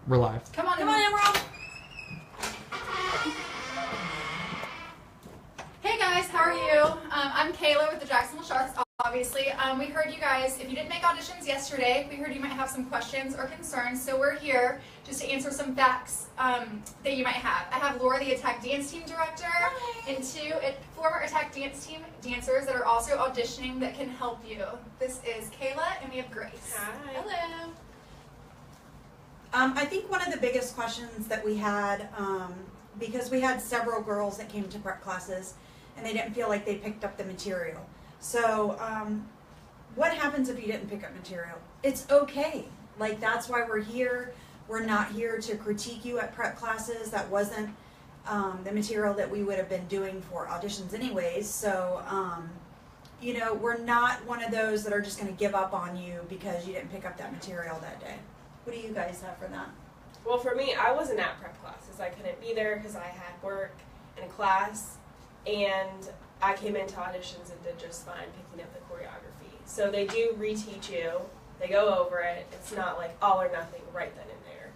We're live. Come on, Emerald. Hey guys, how are you? I'm Kayla with the Jacksonville Sharks, obviously. We heard you guys, if you didn't make auditions yesterday, we heard you might have some questions or concerns, so we're here just to answer some facts that you might have. I have Laura, the Attack Dance Team Director, and two former Attack Dance Team dancers that are also auditioning that can help you. This is Kayla, and we have Grace. Hi. Hello. I think one of the biggest questions that we had, because we had several girls that came to prep classes and they didn't feel like they picked up the material. So what happens if you didn't pick up material? It's okay. Like, that's why we're here. We're not here to critique you at prep classes. That wasn't the material that we would have been doing for auditions anyways. So, you know, we're not one of those that are just going to give up on you because you didn't pick up that material that day. What do you guys have for that? Well, for me, I wasn't at prep classes. I couldn't be there because I had work and class, and I came into auditions and did just fine picking up the choreography. So they do reteach you. They go over it. It's not like all or nothing right then and there.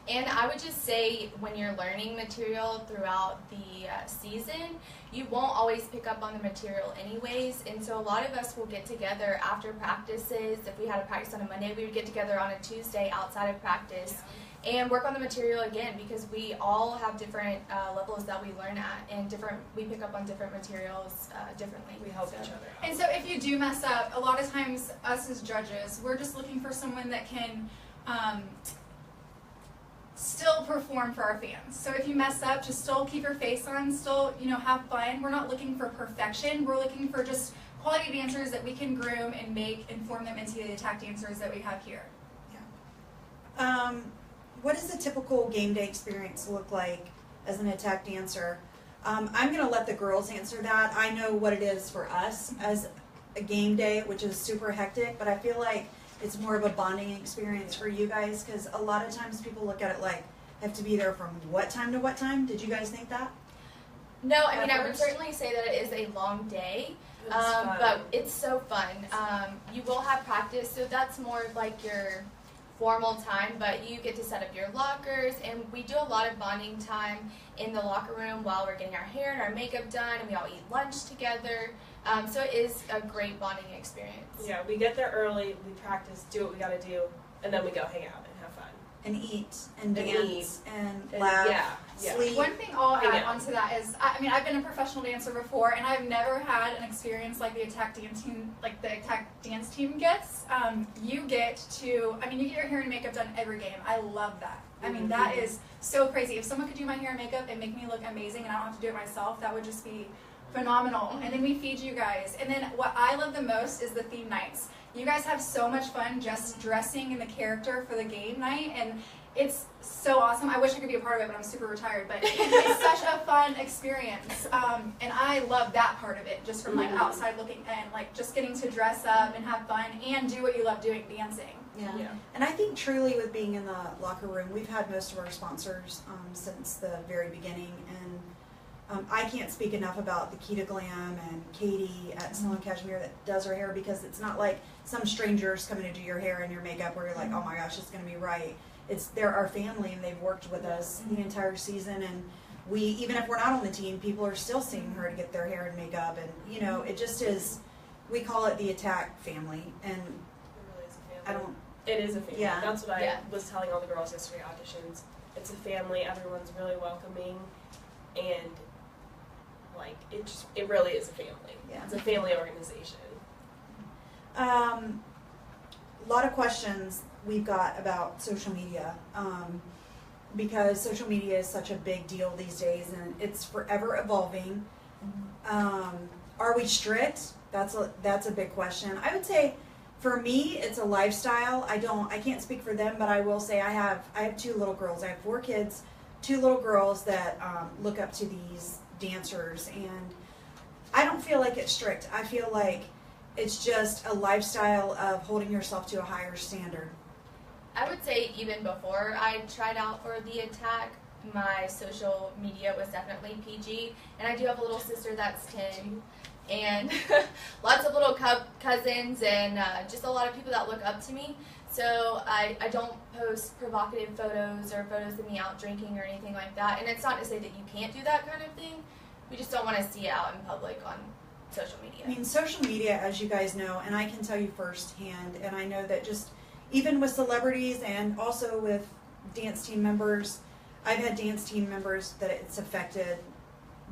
And I would just say, when you're learning material throughout the season, you won't always pick up on the material anyways, and so a lot of us will get together after practices. If we had a practice on a Monday, we would get together on a Tuesday outside of practice and work on the material again, because we all have different levels that we learn at, and we pick up on different materials differently. We help each other out. And so if you do mess up, a lot of times us as judges, we're just looking for someone that can still perform for our fans. So if you mess up, just still keep your face on, still, you know, have fun. We're not looking for perfection. We're looking for just quality dancers that we can groom and make and form them into the Attack dancers that we have here. Yeah. What does a typical game day experience look like as an Attack dancer? I'm going to let the girls answer that. I know what it is for us as a game day, which is super hectic, but I feel like it's more of a bonding experience for you guys, because a lot of times people look at it like, I have to be there from what time to what time? Did you guys think that? No, I mean, I would certainly say that it is a long day, but it's so fun. You will have practice, so that's more like your formal time, but you get to set up your lockers, and we do a lot of bonding time in the locker room while we're getting our hair and our makeup done, and we all eat lunch together. So it is a great bonding experience. Yeah, we get there early, we practice, do what we got to do, and then we go hang out and have fun. And eat and dance and laugh, sleep. One thing I'll add onto that is, I mean, I've been a professional dancer before, and I've never had an experience like the Attack Dance Team gets. You get to, I mean, you get your hair and makeup done every game. I love that. I mean, that is so crazy. If someone could do my hair and makeup and make me look amazing, and I don't have to do it myself, that would just be phenomenal. And then we feed you guys. And then what I love the most is the theme nights. You guys have so much fun just dressing in the character for the game night, and it's so awesome. I wish I could be a part of it, but I'm super retired. But it's such a fun experience, and I love that part of it, just from like outside looking in, like just getting to dress up and have fun and do what you love doing, dancing. Yeah. And I think truly with being in the locker room, we've had most of our sponsors since the very beginning, and I can't speak enough about the Kita Glam and Katie at Salon Cashmere that does her hair, because it's not like some strangers coming to do your hair and your makeup where you're like, oh my gosh, it's going to be right. They're our family, and they've worked with us the entire season, and we, even if we're not on the team, people are still seeing her to get their hair and makeup, and you know, it just is, we call it the Attack family, and It really is a family. It is a family. Yeah. That's what I was telling all the girls yesterday auditions. It's a family. Everyone's really welcoming, and like it really is a family. Yeah. It's a family organization. A lot of questions we've got about social media, because social media is such a big deal these days, and it's forever evolving. Are we strict? That's a big question. I would say, for me, it's a lifestyle. I can't speak for them, but I will say I have 2 little girls. I have 4 kids, 2 little girls that look up to these dancers, and I don't feel like it's strict. I feel like it's just a lifestyle of holding yourself to a higher standard. I would say even before I tried out for the Attack, my social media was definitely PG, and I do have a little sister that's 10, and lots of little cousins, and just a lot of people that look up to me. So I don't post provocative photos or photos of me out drinking or anything like that. And it's not to say that you can't do that kind of thing. We just don't want to see it out in public on social media. I mean, social media, as you guys know, and I can tell you firsthand, and I know that just even with celebrities and also with dance team members, I've had dance team members that it's affected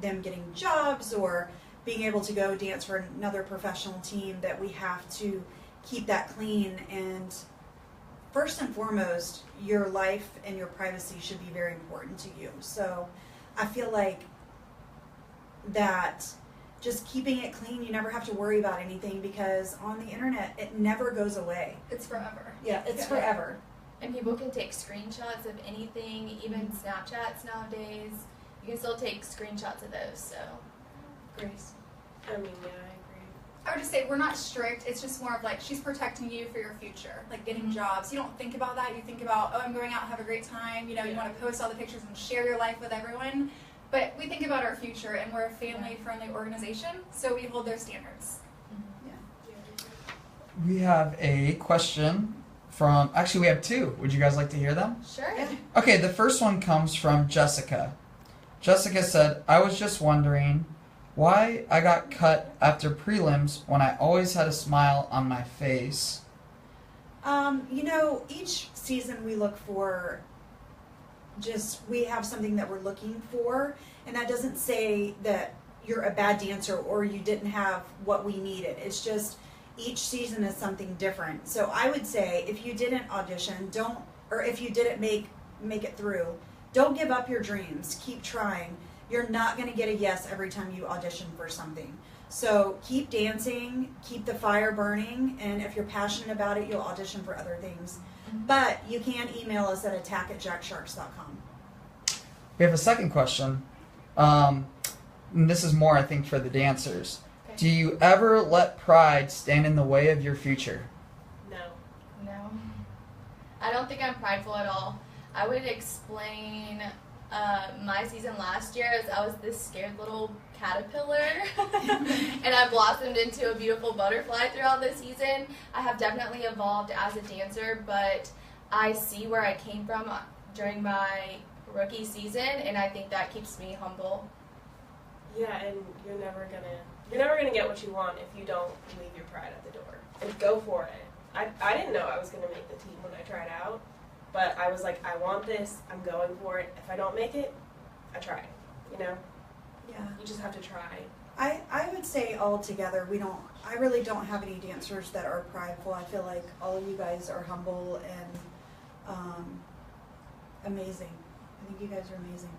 them getting jobs or being able to go dance for another professional team, that we have to keep that clean. And first and foremost, your life and your privacy should be very important to you. So I feel like that just keeping it clean, you never have to worry about anything, because on the internet, it never goes away. It's forever. Yeah, it's forever. And people can take screenshots of anything, even Snapchats nowadays. You can still take screenshots of those, so Grace. I mean, yeah, I agree. I would just say we're not strict. It's just more of like she's protecting you for your future, like getting jobs. You don't think about that. You think about, oh, I'm going out, have a great time. You know, you want to post all the pictures and share your life with everyone. But we think about our future, and we're a family-friendly organization, so we hold their standards. We have a question from, actually we have two. Would you guys like to hear them? Sure. Yeah. Okay, the first one comes from Jessica. Jessica said, I was just wondering why I got cut after prelims when I always had a smile on my face. You know, each season we look for, we have something that we're looking for, and that doesn't say that you're a bad dancer or you didn't have what we needed. It's just each season is something different. So I would say if you didn't audition, or if you didn't make it through, don't give up your dreams. Keep trying. You're not going to get a yes every time you audition for something. So keep dancing, keep the fire burning, and if you're passionate about it, you'll audition for other things. But you can email us at attack@jacksharks.com. We have a second question. And this is more, I think, for the dancers. Okay. Do you ever let pride stand in the way of your future? No. No. I don't think I'm prideful at all. I would explain my season last year as I was this scared little caterpillar and I blossomed into a beautiful butterfly throughout the season. I have definitely evolved as a dancer, but I see where I came from during my rookie season, and I think that keeps me humble. Yeah, and you're never gonna get what you want if you don't leave your pride at the door and go for it. I didn't know I was gonna make the team when I tried out, but I was like, I want this, I'm going for it. If I don't make it, I tried. You know, Yeah. you just have to try. I would say all together, I really don't have any dancers that are prideful. I feel like all of you guys are humble and amazing. I think you guys are amazing.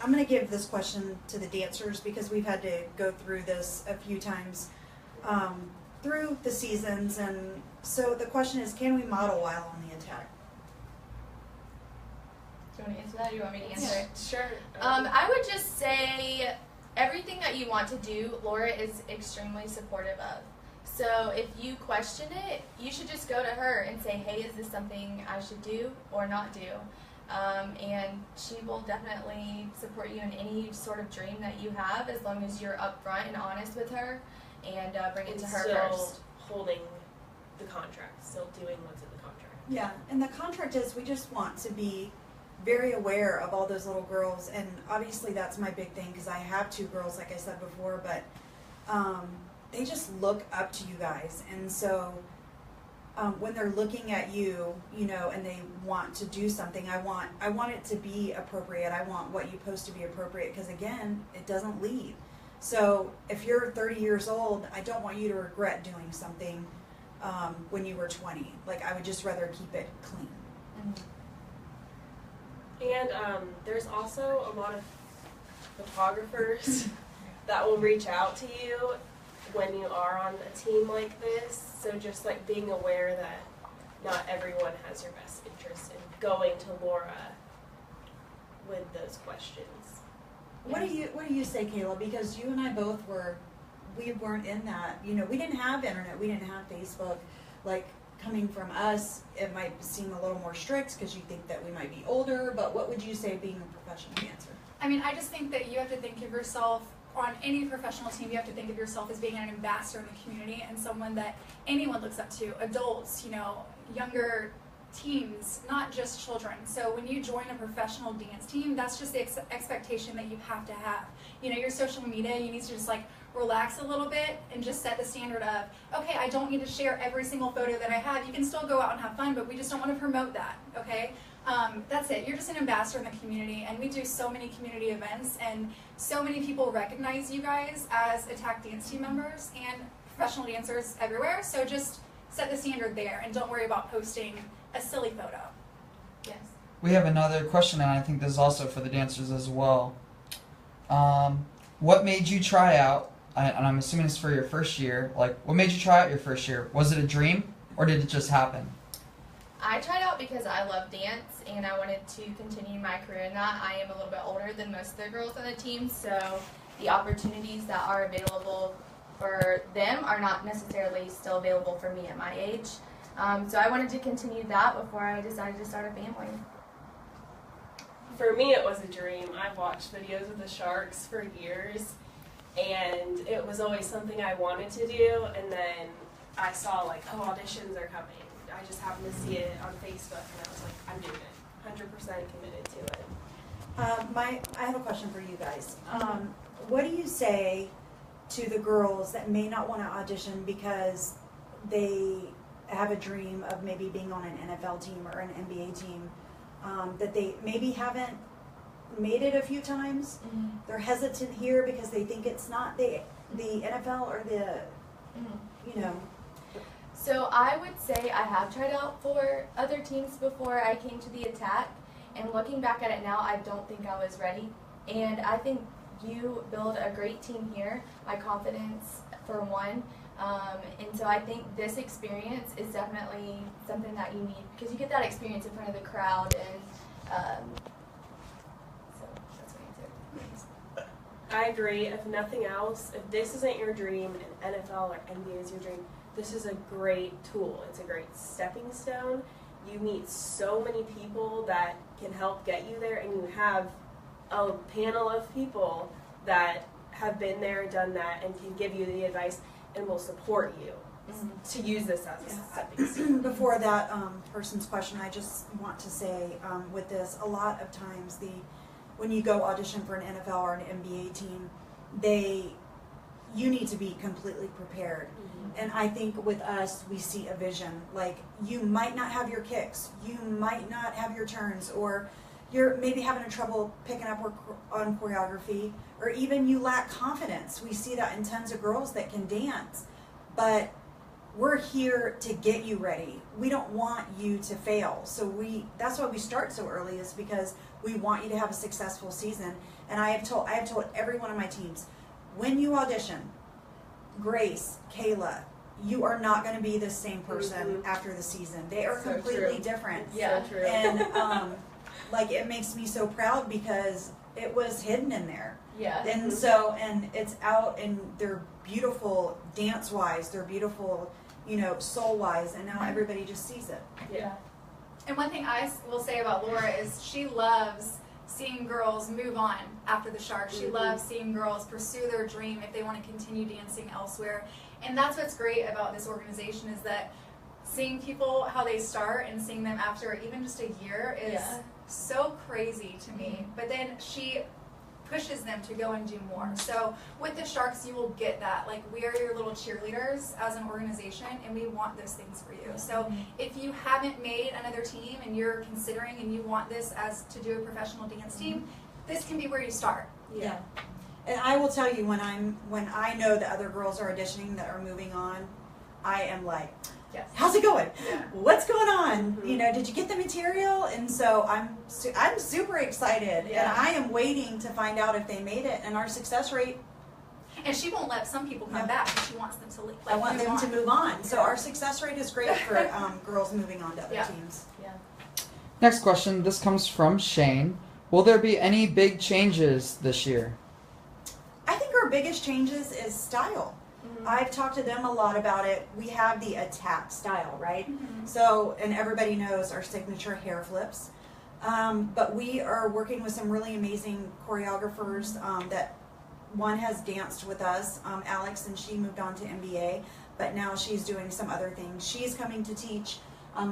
I'm going to give this question to the dancers because we've had to go through this a few times through the seasons. And so the question is, can we model while on the attack? Do you want to answer that, or do you want me to answer it? Sure. I would just say everything that you want to do, Laura is extremely supportive of. So if you question it, you should just go to her and say, hey, is this something I should do or not do? And she will definitely support you in any sort of dream that you have, as long as you're upfront and honest with her and bring it to her still first. holding the contract, still doing what's in the contract. Yeah, and the contract is we just want to be very aware of all those little girls, and obviously that's my big thing because I have two girls, like I said before, but they just look up to you guys, and so when they're looking at you, you know, and they want to do something, I want it to be appropriate. I want what you post to be appropriate because, again, it doesn't leave. So if you're 30 years old, I don't want you to regret doing something when you were 20. Like, I would just rather keep it clean. Mm-hmm. And there's also a lot of photographers that will reach out to you when you are on a team like this. So just like being aware that not everyone has your best interest in going to Laura with those questions. What do you say, Kayla? Because you and I both we weren't in that. You know, we didn't have internet. We didn't have Facebook. Like, coming from us, it might seem a little more strict because you think that we might be older, but what would you say being a professional dancer? I mean, I just think that you have to think of yourself on any professional team, you have to think of yourself as being an ambassador in the community and someone that anyone looks up to, adults, younger teens, not just children. So when you join a professional dance team, that's just the expectation that you have to have. Your social media, you need to just relax a little bit and just set the standard of, okay, I don't need to share every single photo that I have. You can still go out and have fun, but we just don't want to promote that, okay? That's it. You're just an ambassador in the community, and we do so many community events, and so many people recognize you guys as Attack Dance Team members and professional dancers everywhere. So just set the standard there, and don't worry about posting a silly photo. Yes. We have another question, and I think this is also for the dancers as well. What made you try out, and I'm assuming it's for your first year, what made you try out your first year? Was it a dream, or did it just happen? I tried out because I love dance and I wanted to continue my career in that. I am a little bit older than most of the girls on the team, so the opportunities that are available for them are not necessarily still available for me at my age. So I wanted to continue that before I decided to start a family. For me, it was a dream. I've watched videos of the Sharks for years, and it was always something I wanted to do, and then I saw auditions are coming. I just happened to see it on Facebook, and I was like, I'm doing it. 100% committed to it. I have a question for you guys. What do you say to the girls that may not want to audition because they have a dream of maybe being on an NFL team or an NBA team, that they maybe haven't made it a few times? Mm-hmm. They're hesitant here because they think it's not the NFL or the, So I would say I have tried out for other teams before I came to the Attack, and looking back at it now, I don't think I was ready. And I think you build a great team here, my confidence for one. And so I think this experience is definitely something that you need, because you get that experience in front of the crowd, and so that's my answer. I agree. If nothing else, if this isn't your dream and NFL or NBA is your dream, this is a great tool. It's a great stepping stone. You meet so many people that can help get you there, and you have a panel of people that have been there, done that, and can give you the advice and will support you to use this as a stepping stone. Before that person's question, I just want to say with this, a lot of times when you go audition for an NFL or an NBA team, you need to be completely prepared. And I think with us, we see a vision. You might not have your kicks, you might not have your turns, or you're maybe having trouble picking up on choreography, or even you lack confidence. We see that in tons of girls that can dance, but we're here to get you ready. We don't want you to fail. So that's why we start so early, is because we want you to have a successful season. And I have told every one of my teams, when you audition, Grace, Kayla, you are not going to be the same person after the season. They are So completely true. different. Yeah, so true. And it makes me so proud because it was hidden in there. Yeah. And and it's out, and they're beautiful dance-wise, they're beautiful, soul-wise, and now everybody just sees it. Yeah. And one thing I will say about Laura is she loves seeing girls move on after the Sharks. She loves seeing girls pursue their dream if they want to continue dancing elsewhere. And that's what's great about this organization, is that seeing people, how they start, and seeing them after even just a year is so crazy to me. But then she pushes them to go and do more. So with the Sharks, you will get that. We are your little cheerleaders as an organization, and we want those things for you. So if you haven't made another team and you're considering and you want this as to do a professional dance team, this can be where you start. Yeah. And I will tell you, when I know that other girls are auditioning that are moving on, I am like, Yes. how's it going? Yeah. What's going on? Did you get the material? And so I'm super excited, and I am waiting to find out if they made it. And our success rate, And she won't let some people come back. She wants them to leave. I want move them on. to move on. So our success rate is great for girls moving on to other teams. Yeah. Next question. This comes from Shane. Will there be any big changes this year? I think our biggest changes is style. I've talked to them a lot about it. We have the Attack style, right? So, and everybody knows our signature hair flips. But we are working with some really amazing choreographers that one has danced with us, Alex, and she moved on to MBA, but now she's doing some other things. She's coming to teach.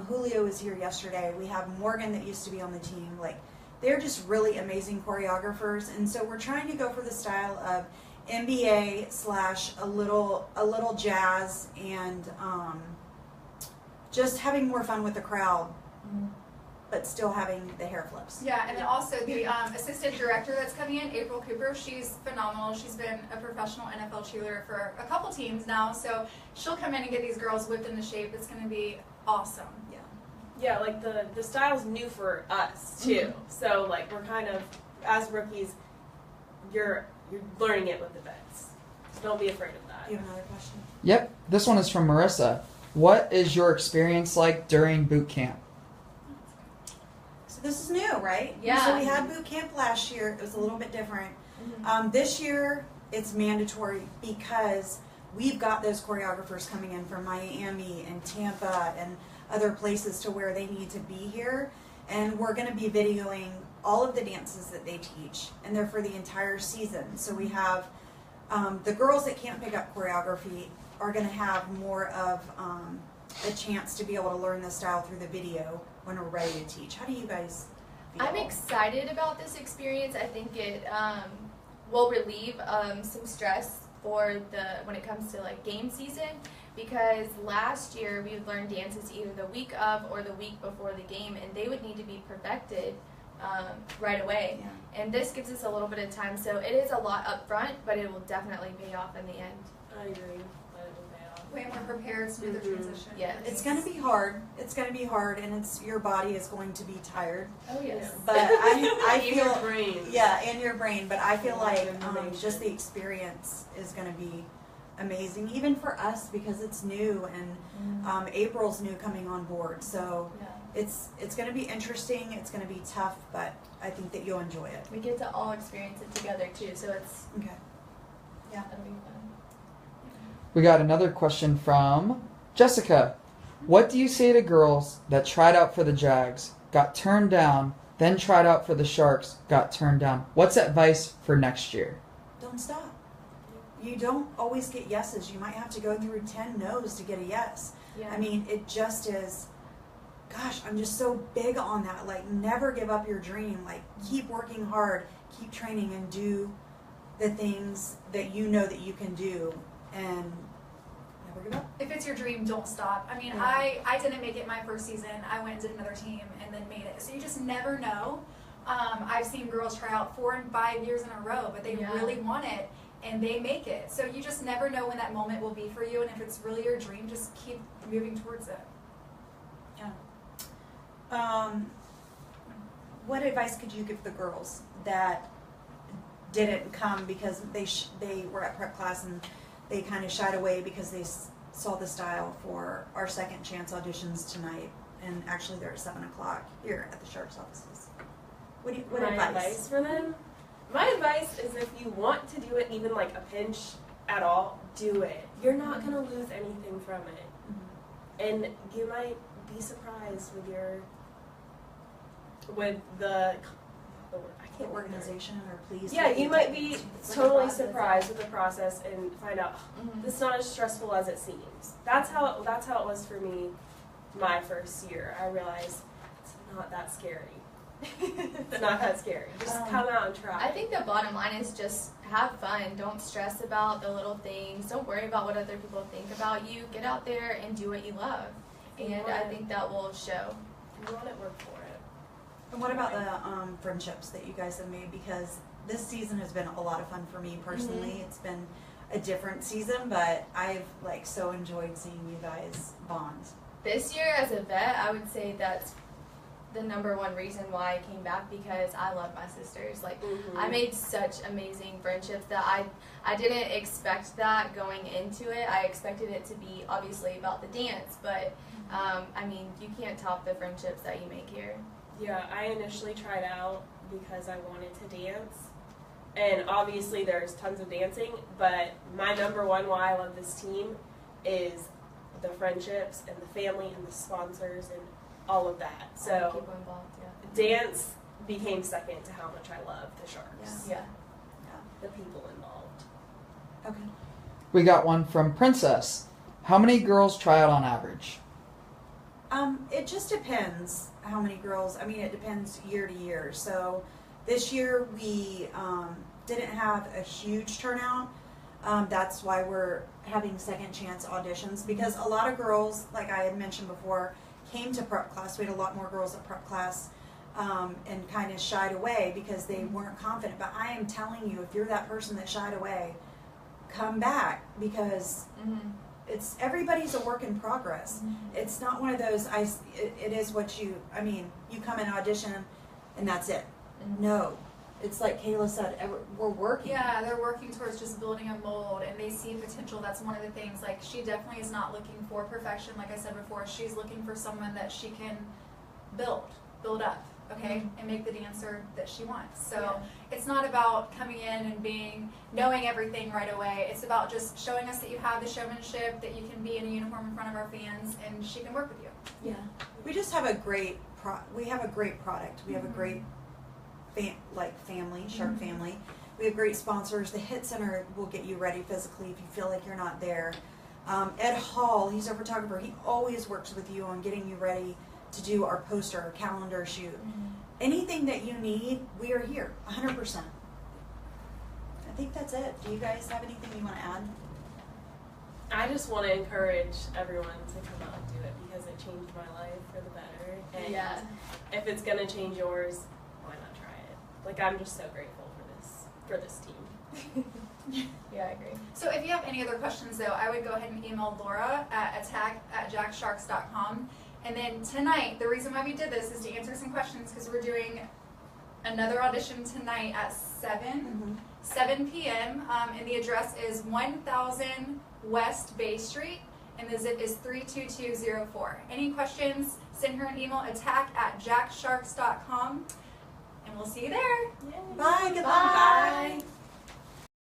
Julio was here yesterday. We have Morgan that used to be on the team. Like, they're just really amazing choreographers, and so we're trying to go for the style of MBA / a little jazz, and just having more fun with the crowd, but still having the hair flips. Yeah, and then also the assistant director that's coming in, April Cooper, she's phenomenal. She's been a professional NFL cheerleader for a couple teams now, so she'll come in and get these girls whipped into shape. It's going to be awesome. Yeah. Yeah, like the style's new for us too. So like we're kind of, as rookies, you're learning it with the vets. So don't be afraid of that. Do you have another question? Yep, this one is from Marissa. What is your experience like during boot camp? So this is new, right? Yeah. So we had boot camp last year. It was a little bit different. This year, it's mandatory because we've got those choreographers coming in from Miami and Tampa and other places to where they need to be here. And we're going to be videoing all of the dances that they teach. And they're for the entire season. So we have the girls that can't pick up choreography are going to have more of a chance to be able to learn the style through the video when we're ready to teach. How do you guys feel? I'm excited about this experience. I think it will relieve some stress for when it comes to like game season, because last year we would learn dances either the week of or the week before the game, and they would need to be perfected right away. Yeah. And this gives us a little bit of time, so it is a lot up front, but it will definitely pay off in the end. I agree. That it will pay off. Way more prepared, smoother transition. Yes. It's going to be hard. It's going to be hard, and your body is going to be tired. Oh yes. But I In feel your brain. Yeah, in your brain. But I feel like Information. just the experience is going to be amazing, even for us because it's new, and April's new coming on board. So Yeah. it's going to be interesting. It's going to be tough, but I think that you'll enjoy it. We get to all experience it together too, so it's Okay. Yeah. it'll be fun. We got another question from Jessica. What do you say to girls that tried out for the Jags, got turned down, then tried out for the Sharks, got turned down? What's advice for next year? Don't stop. You don't always get yeses. You might have to go through 10 no's to get a yes. Yeah. I mean, it just is, gosh, I'm just so big on that. Like, never give up your dream. Like, keep working hard, keep training, and do the things that you know that you can do, and never give up. If it's your dream, don't stop. I mean, Yeah. I didn't make it my first season. I went and did another team and then made it. So you just never know. I've seen girls try out 4 and 5 years in a row, but they Yeah. really want it and they make it. So you just never know when that moment will be for you. And if it's really your dream, just keep moving towards it. What advice could you give the girls that didn't come because they were at prep class and they kind of shied away because they saw the style for our second chance auditions tonight, and actually they're at 7 o'clock here at the Sharks offices? What My advice? advice for them? My advice is if you want to do it, even like a pinch at all, do it. You're not going to lose anything from it. Mhm. And you might be surprised with the I The can't organization, or please? Yeah, you might be It's like totally a process. surprised with the process and find out Mhm. it's not as stressful as it seems. That's how it was for me my first year. I realized it's not that scary. It's not that scary. Just come out and try. I think the bottom line is just have fun. Don't stress about the little things. Don't worry about what other people think about you. Get out there and do what you love. And I think that will show. you want it, work for it. And what about the friendships that you guys have made? Because this season has been a lot of fun for me personally. It's been a different season, but I've so enjoyed seeing you guys bond. This year as a vet, I would say that's the number one reason why I came back, because I love my sisters. I made such amazing friendships that I didn't expect that going into it. I expected it to be obviously about the dance, but I mean, you can't top the friendships that you make here. Yeah, I initially tried out because I wanted to dance. And obviously there's tons of dancing, but my number one why I love this team is the friendships and the family and the sponsors and all of that. So People involved, dance became second to how much I love the Sharks. yeah. The people involved. Okay. We got one from Princess. How many girls try out on average? It just depends how many girls. I mean, it depends year to year. So this year we didn't have a huge turnout. That's why we're having second chance auditions, because a lot of girls, like I had mentioned before, came to prep class. We had a lot more girls at prep class and kind of shied away because they weren't confident. But I am telling you, if you're that person that shied away, come back, because it's everybody's a work in progress. It's not one of those, it is what you, I mean, you come and audition and that's it. No. It's like Kayla said, we're working. Yeah, they're working towards just building a mold, and they see potential. That's one of the things. Like, she definitely is not looking for perfection. Like I said before, she's looking for someone that she can build up, okay, and make the dancer that she wants. So it's not about coming in and knowing everything right away. It's about just showing us that you have the showmanship, that you can be in a uniform in front of our fans, and she can work with you. Yeah. We just have a great product. We have a great family, Shark family. We have great sponsors. The Hit Center will get you ready physically if you feel like you're not there. Ed Hall, he's our photographer. He always works with you on getting you ready to do our poster, our calendar shoot. Anything that you need, we are here, 100%. I think that's it. Do you guys have anything you want to add? I just want to encourage everyone to come out and do it, because it changed my life for the better. And if it's going to change yours, why not try it? Like, I'm just so grateful for this team. Yeah, I agree. So if you have any other questions, though, I would go ahead and email Laura at attack@jacksharks.com. And then tonight, the reason why we did this is to answer some questions, because we're doing another audition tonight at 7 p.m. And the address is 1000 West Bay Street, and the zip is 32204. Any questions, send her an email, attack@jacksharks.com, and we'll see you there. Yeah.